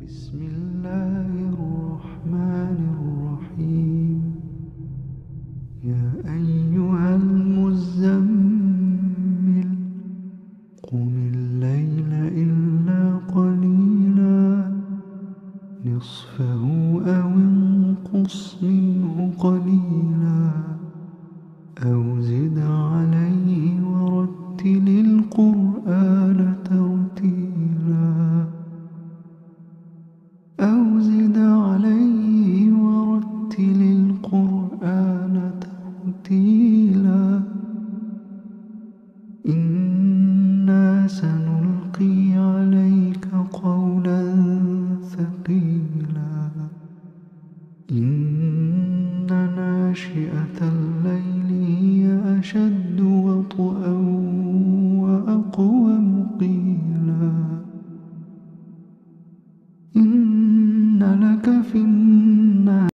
بسم الله الرحمن الرحيم. يا أيها المزمل قم الليل إلا قليلا نصفه أو انقص منه قليلا أو زد عليه ورتل القرآن ترتيلا أو زد عليه ورتل القرآن ترتيلا إنا سنلقي عليك قولا ثقيلا إن ناشئة الليل هي أشد وطئا وأقوم قيلا إن لك في